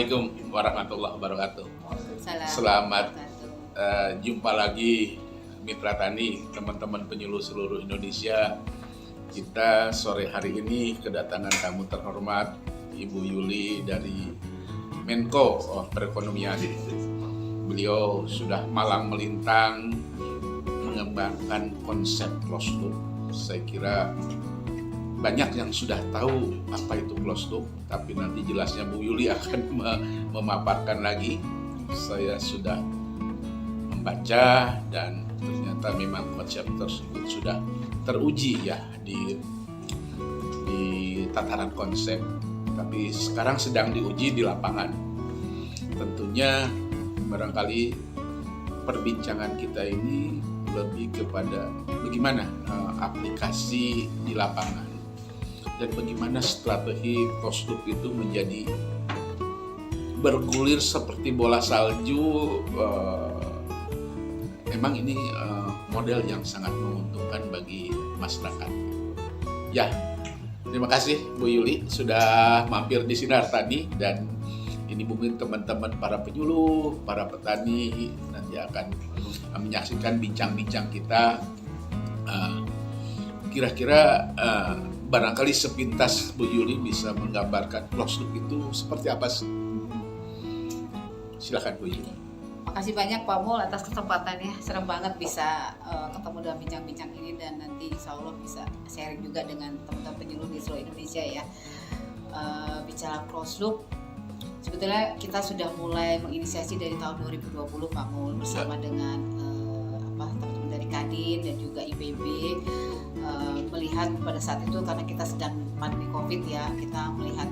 Assalamualaikum warahmatullahi wabarakatuh. Selamat jumpa lagi Mitra Tani, teman-teman penyuluh seluruh Indonesia. Kita sore hari ini kedatangan tamu terhormat Ibu Yuli dari Menko Perekonomian. Beliau sudah malang melintang mengembangkan konsep closed loop. Saya kira banyak yang sudah tahu apa itu closed loop, tapi nanti jelasnya Bu Yuli akan memaparkan lagi. Saya sudah membaca dan ternyata memang konsep tersebut sudah teruji ya di tataran konsep, tapi sekarang sedang diuji di lapangan. Tentunya barangkali perbincangan kita ini lebih kepada bagaimana aplikasi di lapangan dan bagaimana strategi closed loop itu menjadi bergulir seperti bola salju. Memang ini model yang sangat menguntungkan bagi masyarakat. Ya, terima kasih Bu Yuli sudah mampir di Sinar Tani, dan ini mungkin teman-teman para penyuluh, para petani nanti akan menyaksikan bincang-bincang kita. Kira-kira barangkali sepintas Bu Yuli bisa menggambarkan closed loop itu seperti apa sih? Silakan Bu Yuli. Makasih banyak Pak Mul atas kesempatannya. Serem banget bisa ketemu dalam bincang-bincang ini, dan nanti insya Allah bisa sharing juga dengan teman-teman penyuluh di seluruh Indonesia ya. Bicara closed loop, sebetulnya kita sudah mulai menginisiasi dari tahun 2020 Pak Mul bersama dengan teman-teman dari Kadin dan juga IPB. Melihat pada saat itu karena kita sedang pandemi COVID ya, kita melihat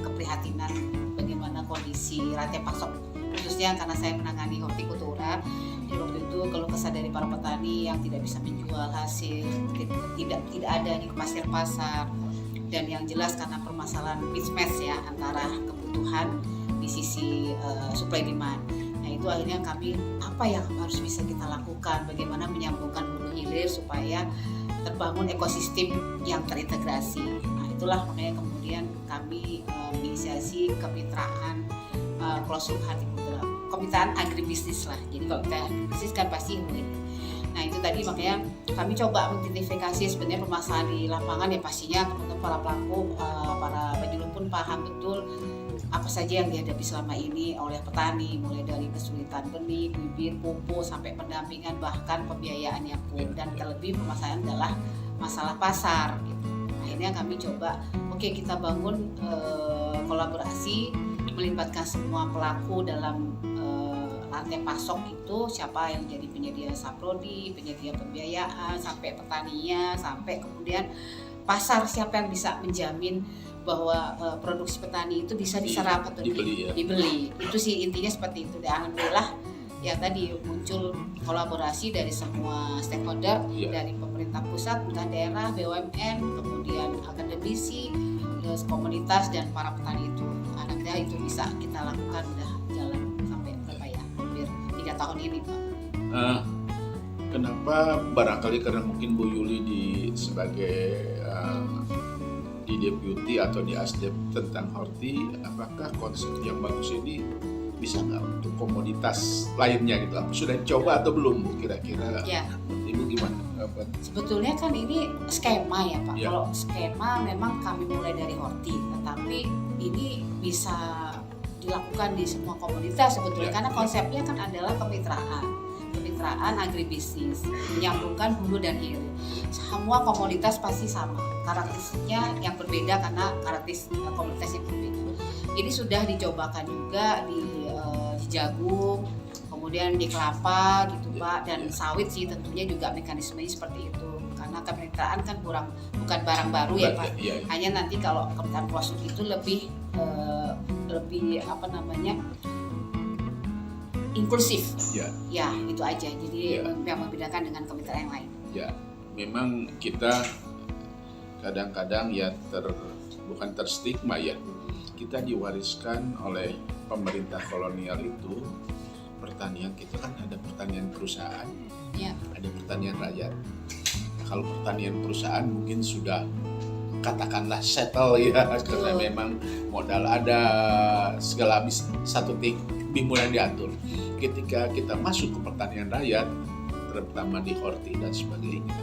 keprihatinan bagaimana kondisi rantai pasok, khususnya karena saya menangani hortikultura. Di waktu itu keluh kesah dari para petani yang tidak bisa menjual hasil, tidak adanya kepastian pasar, dan yang jelas karena permasalahan mismatch ya antara kebutuhan di sisi supply demand. Nah itu akhirnya kami apa yang harus bisa kita lakukan, bagaimana menyambungkan hulu hilir supaya terbangun ekosistem yang terintegrasi. Nah itulah makanya kemudian kami menginisiasi kemitraan closed loop horticultura, kemitraan agribisnis lah. Jadi kalau kita agribisnis kan pasti ini. Nah itu tadi makanya kami coba mengidentifikasi sebenarnya permasalahan di lapangan ya, pastinya teman-teman para pelaku, para penyuluh pun paham betul apa saja yang dihadapi selama ini oleh petani, mulai dari kesulitan benih, bibit, pupuk, sampai pendampingan, bahkan pembiayaannya pun. Dan terlebih permasalahan adalah masalah pasar gitu. Akhirnya kami coba kita bangun kolaborasi, melibatkan semua pelaku dalam rantai pasok itu, siapa yang jadi penyedia saprodi, penyedia pembiayaan, sampai petaninya, sampai kemudian pasar, siapa yang bisa menjamin bahwa produksi petani itu bisa diserap atau dibeli. Itu sih intinya seperti itu. Dan alhamdulillah ya tadi muncul kolaborasi dari semua stakeholder, dari pemerintah pusat, pemerintah daerah, BUMN, kemudian akademisi, komunitas, dan para petani itu. Akhirnya itu bisa kita lakukan, udah jalan sampai berapa ya, hampir 3 tahun ini Pak. Kenapa? Barangkali karena mungkin Bu Yuli sebagai di deputi atau di asdep tentang horti, apakah konsep yang bagus ini bisa nggak untuk komoditas lainnya gitu? Sudah coba atau belum Bu kira-kira? Ya. Ibu gimana? Sebetulnya kan ini skema ya Pak. Ya. Kalau skema memang kami mulai dari horti, tetapi ini bisa dilakukan di semua komoditas sebetulnya, karena konsepnya kan adalah kemitraan agribisnis, menyambungkan hulu dan hilir. Semua komoditas pasti sama, karakteristiknya yang berbeda karena karakteristik komoditas yang berbeda. Ini sudah dicobakan juga di jagung, kemudian di kelapa gitu Pak, dan sawit sih tentunya juga mekanismenya seperti itu. Karena kemitraan kan bukan barang baru ya Pak. Hanya nanti kalau kemitraan closed loop itu lebih inklusif. Ya, itu aja. Jadi yang membedakan dengan kemitraan yang lain. Ya, memang kita kadang-kadang ya bukan terstigma ya. Kita diwariskan oleh pemerintah kolonial itu pertanian kita kan ada pertanian perusahaan, ada pertanian rakyat. Kalau pertanian perusahaan mungkin sudah katakanlah settle ya, karena memang modal ada, segala habis satu timuran diatur. Ketika kita masuk ke pertanian rakyat, terutama di horti dan sebagainya,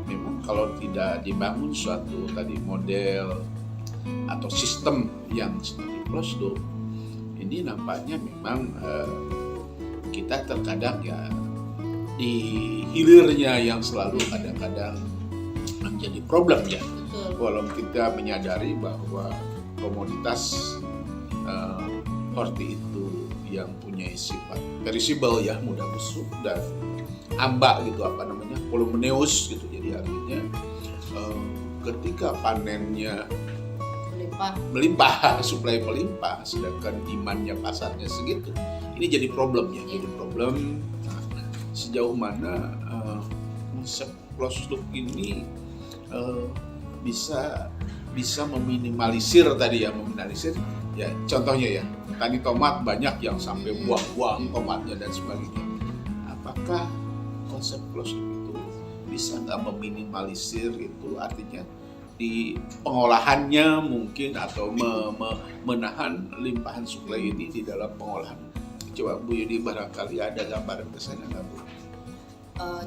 memang kalau tidak dibangun suatu tadi model atau sistem yang seperti closed loop, ini nampaknya memang kita terkadang ya di hilirnya yang selalu kadang-kadang menjadi problem ya. Walau kita menyadari bahwa komoditas horti itu yang punya sifat perishable ya, mudah busuk dan ambak gitu, voluminous gitu. Jadi artinya ketika panennya melimpah, suplai melimpah, sedangkan demandnya pasarnya segitu, ini jadi problem ya. Jadi problem sejauh mana konsep closed loop ini bisa meminimalisir tadi ya, ya contohnya ya, tadi tomat banyak yang sampai buang-buang tomatnya dan sebagainya. Apakah konsep closed loop itu bisa nggak meminimalisir itu, artinya di pengolahannya mungkin, atau menahan limpahan suplai ini di dalam pengolahan? Coba Bu Yudi barangkali ada gambaran kesana nggak Bu?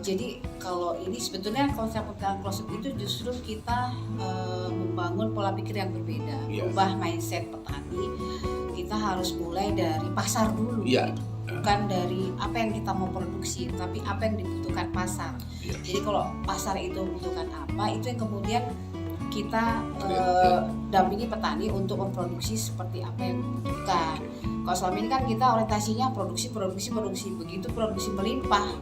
Jadi kalau ini sebetulnya konsep tentang closed loop itu justru kita membangun pola pikir yang berbeda, ubah mindset petani. Kita harus mulai dari pasar dulu, bukan dari apa yang kita mau produksi, tapi apa yang dibutuhkan pasar. Jadi kalau pasar itu membutuhkan apa, itu yang kemudian kita dampingi petani untuk memproduksi seperti apa yang dibutuhkan. Kalau selama ini kan kita orientasinya produksi. Begitu produksi melimpah,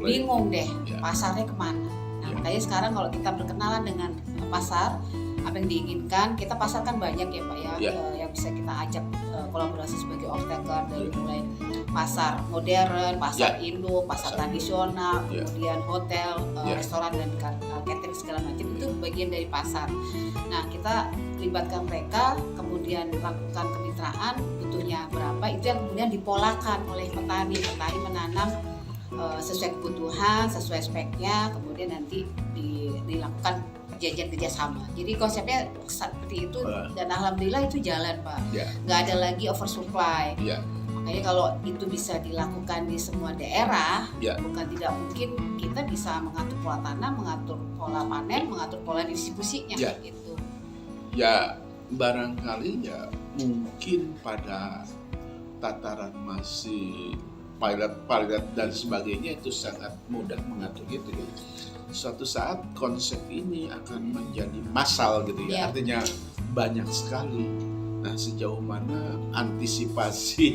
bingung deh pasarnya kemana. Nah, makanya sekarang kalau kita berkenalan dengan pasar, apa yang diinginkan, kita pasar kan banyak ya Pak ya, yang bisa kita ajak kolaborasi sebagai off-taker, dari mulai pasar modern, pasar induk, pasar tradisional, kemudian hotel, restoran dan catering segala macam, itu bagian dari pasar. Nah, kita libatkan mereka, kemudian lakukan kemitraan, butuhnya berapa, itu yang kemudian dipolakan oleh petani menanam sesuai kebutuhan, sesuai speknya, kemudian nanti dilakukan perjanjian kerjasama. Jadi konsepnya seperti itu, dan alhamdulillah itu jalan Pak. Nggak ada lagi oversupply. Makanya kalau itu bisa dilakukan di semua daerah, bukan tidak mungkin kita bisa mengatur pola tanam, mengatur pola panen, mengatur pola distribusinya gitu. Ya barangkali ya mungkin pada tataran masih pilot dan sebagainya itu sangat mudah mengatur gitu ya. Suatu saat konsep ini akan menjadi massal gitu ya, artinya banyak sekali. Nah, sejauh mana antisipasi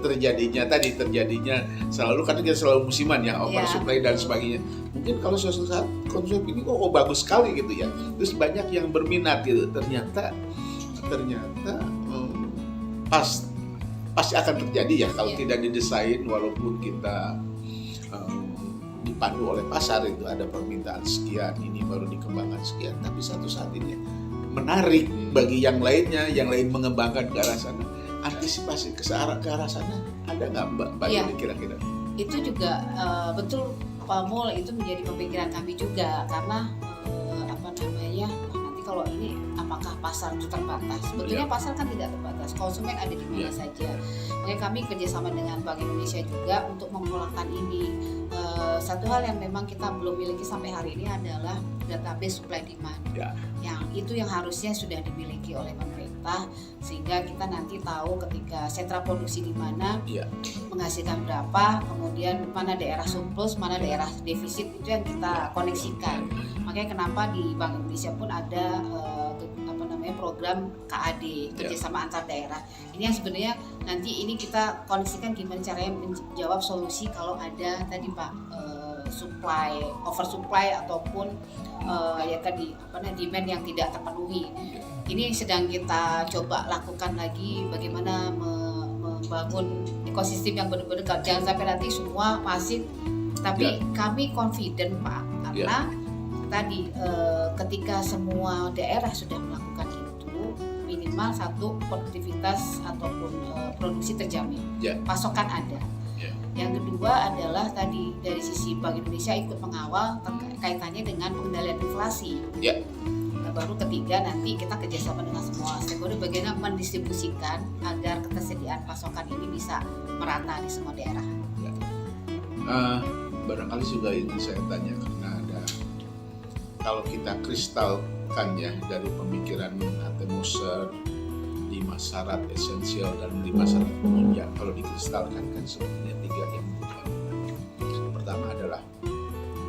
terjadinya selalu, kan kita selalu musiman ya, oversupply dan sebagainya. Mungkin kalau suatu saat konsep ini bagus sekali gitu ya, terus banyak yang berminat gitu, ternyata pasti akan terjadi ya kalau tidak didesain, walaupun kita dipandu oleh pasar, itu ada permintaan sekian, ini baru dikembangkan sekian, tapi satu saat ini menarik bagi yang lainnya, yang lain mengembangkan ke arah sana. Antisipasi ke arah sana ada nggak Mbak Yudi kira-kira? Itu juga betul Pak Mul, itu menjadi pemikiran kami juga, karena nanti kalau ini apakah pasar itu terbatas? Sebetulnya pasar kan tidak terbatas, konsumen ada di mana saja. Makanya kami kerjasama dengan Bank Indonesia juga untuk memulakan ini. Satu hal yang memang kita belum miliki sampai hari ini adalah database supply demand, yang harusnya sudah dimiliki oleh pemerintah, sehingga kita nanti tahu ketika sentra produksi di mana, menghasilkan berapa, kemudian mana daerah surplus, mana daerah defisit, itu yang kita koneksikan. Makanya kenapa di Bank Indonesia pun ada program KAD, kerjasama antar daerah. Ini yang sebenarnya nanti ini kita koneksikan gimana caranya menjawab solusi kalau ada tadi Pak oversupply ataupun demand yang tidak terpenuhi. Ini sedang kita coba lakukan lagi, bagaimana membangun ekosistem yang benar-benar, jangan sampai nanti semua pasif. Tapi kami confident Pak, karena tadi ketika semua daerah sudah melakukan itu, minimal satu, produktivitas ataupun produksi terjamin, pasokan ada. Yang kedua adalah tadi dari sisi Bank Indonesia ikut mengawal kaitannya dengan pengendalian inflasi. baru ketiga nanti kita kerjasama dengan semua stakeholder bagaimana mendistribusikan agar ketersediaan pasokan ini bisa merata di semua daerah. Ya. Barangkali juga ingin saya tanya karena ada, kalau kita kristalkan ya dari pemikiran Atemoser 5 syarat esensial dan 5 syarat umum, ya kalau dikristalkan kan sebenarnya 3 yang utama. Pertama adalah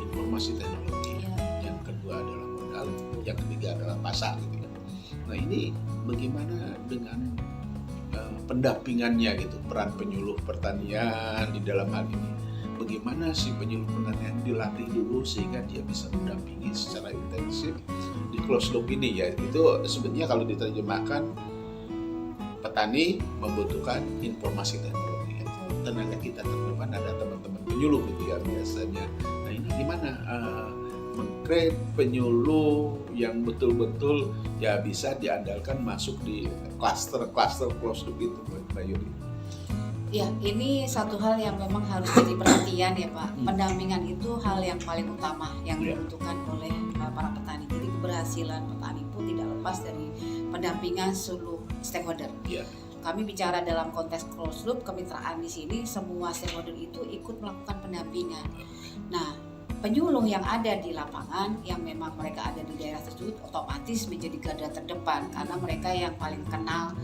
informasi teknologi, yang kedua adalah modal, yang ketiga adalah pasar gitu ya. Nah ini bagaimana dengan pendampingannya gitu, peran penyuluh pertanian di dalam hal ini? Bagaimana si penyuluh pertanian dilatih dulu sehingga dia bisa mendampingi secara intensif di closed loop ini ya? Itu sebenarnya kalau diterjemahkan, petani membutuhkan informasi teknologi. Tenaga kita terdepan ada teman-teman penyuluh gitu ya biasanya. Nah ini gimana meng-create penyuluh yang betul-betul ya bisa diandalkan masuk di cluster closed loop itu, Mbak Yuli? Ya, ini satu hal yang memang harus jadi perhatian ya Pak. Pendampingan itu hal yang paling utama yang dibutuhkan oleh para petani. Jadi keberhasilan petani pun tidak lepas dari pendampingan seluruh stakeholder. Kami bicara dalam konteks closed loop kemitraan di sini, semua stakeholder itu ikut melakukan pendampingan. Nah, penyuluh yang ada di lapangan yang memang mereka ada di daerah tersebut otomatis menjadi garda terdepan karena mereka yang paling kenal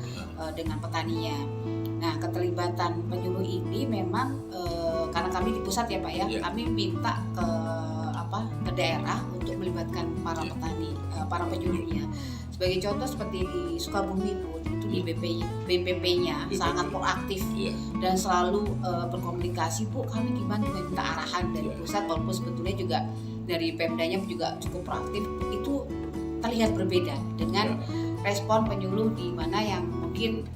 dengan petaninya. Nah, keterlibatan penyuluh ini memang karena kami di pusat ya Pak ya, kami minta ke daerah untuk melibatkan para petani, para penyuluhnya. Sebagai contoh seperti di Sukabumi pun itu di BPP-nya sangat proaktif dan selalu berkomunikasi, Bu kami gimana minta arahan dari pusat, walaupun sebetulnya juga dari Pemdanya juga cukup proaktif. Itu terlihat berbeda dengan respon penyuluh di mana yang mungkin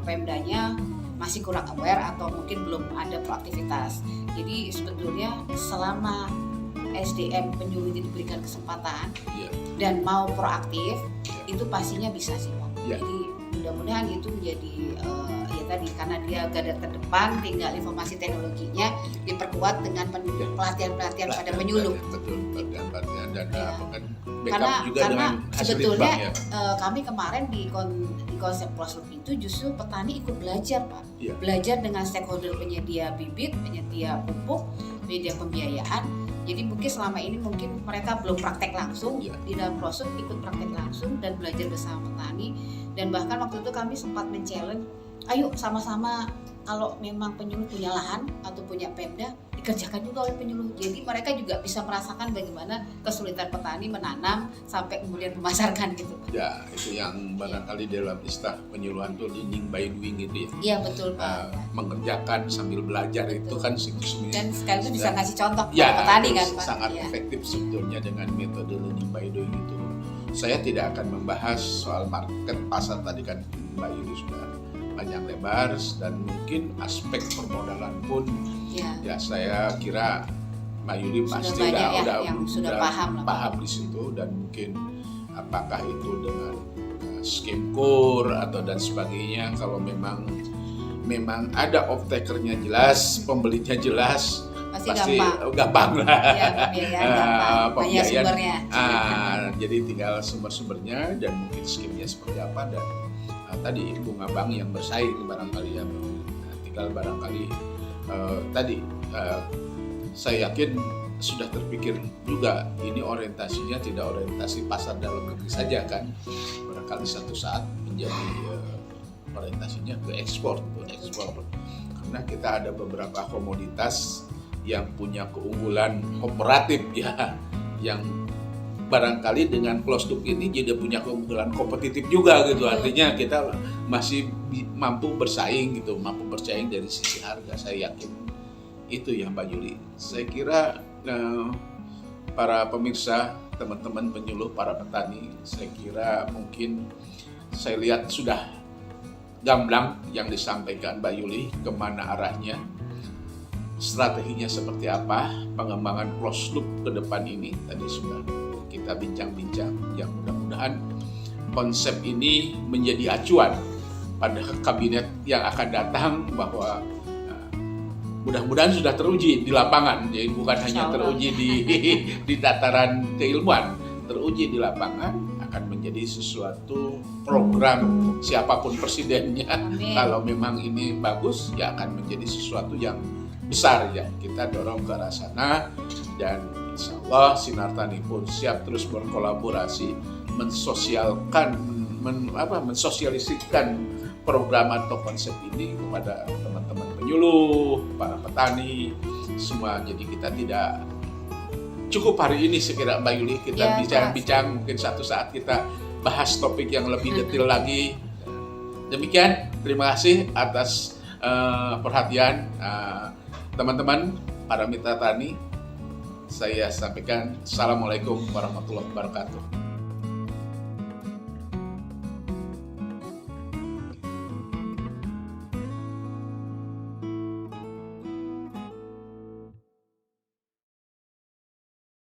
Pemdanya masih kurang aware atau mungkin belum ada proaktivitas. Jadi sebetulnya selama SDM penyuluh itu diberikan kesempatan dan mau proaktif, itu pastinya bisa sih Pak. Jadi mudah-mudahan itu menjadi ya tadi karena dia garda terdepan, tinggal informasi teknologinya diperkuat dengan pelatihan-pelatihan pada penyuluh. Betul, pelatihan dan karena sebetulnya kami kemarin di konsep closed loop itu justru petani ikut belajar Pak. Belajar dengan stakeholder penyedia bibit, penyedia pupuk, penyedia pembiayaan. Jadi mungkin selama ini mereka belum praktek langsung di dalam proses, ikut praktek langsung dan belajar bersama petani. Dan bahkan waktu itu kami sempat men-challenge, ayo sama-sama kalau memang penyuluh punya lahan atau punya Pemda, dikerjakan juga oleh penyuluh. Jadi mereka juga bisa merasakan bagaimana kesulitan petani menanam sampai kemudian memasarkan gitu. Ya, itu yang barangkali dalam istilah penyuluhan itu learning by doing gitu ya. Iya betul Pak. Mengerjakan sambil belajar itu kan siklus. Dan sekaligus bisa ngasih contoh kepada petani kan Pak. Sangat efektif sebetulnya dengan metode learning by doing itu. Saya tidak akan membahas soal market pasar tadi kan Mbak Yuli sudah panjang lebar, dan mungkin aspek permodalan pun ya saya kira Mbak Yuli pasti udah paham di situ, dan mungkin apakah itu dengan scheme core atau dan sebagainya, kalau memang ada off-takernya jelas, pembelinya jelas, pasti gampang lah. Pembiayaan. Jadi tinggal sumber-sumbernya dan mungkin skemnya seperti apa, dan tadi bunga bank yang bersaing barangkali ya, tinggal barangkali saya yakin sudah terpikir juga ini orientasinya tidak orientasi pasar dalam negeri saja kan, barangkali satu saat menjadi orientasinya ke ekspor karena kita ada beberapa komoditas yang punya keunggulan komparatif ya, yang barangkali dengan closed loop ini jadi punya keunggulan kompetitif juga gitu. Artinya kita masih mampu bersaing dari sisi harga. Saya yakin itu ya Mbak Yuli. Saya kira para pemirsa, teman-teman penyuluh, para petani, saya kira mungkin saya lihat sudah gamblang yang disampaikan Mbak Yuli, kemana arahnya, strateginya seperti apa, pengembangan closed loop ke depan ini tadi sudah kita bincang-bincang. Yang mudah-mudahan konsep ini menjadi acuan pada kabinet yang akan datang, bahwa mudah-mudahan sudah teruji di lapangan, jadi bukan hanya teruji di tataran keilmuan, teruji di lapangan akan menjadi sesuatu program siapapun presidennya. Amin. Kalau memang ini bagus, ya akan menjadi sesuatu yang besar ya. Kita dorong ke arah sana, dan insya Allah Sinar Tani pun siap terus berkolaborasi mensosialisasikan program atau konsep ini kepada teman-teman penyuluh, para petani, semua. Jadi kita tidak cukup hari ini sekira Mbak Yuli kita bincang-bincang, mungkin satu saat kita bahas topik yang lebih detail lagi. Demikian, terima kasih atas perhatian teman-teman para mitra tani. Saya sampaikan Assalamualaikum warahmatullahi wabarakatuh.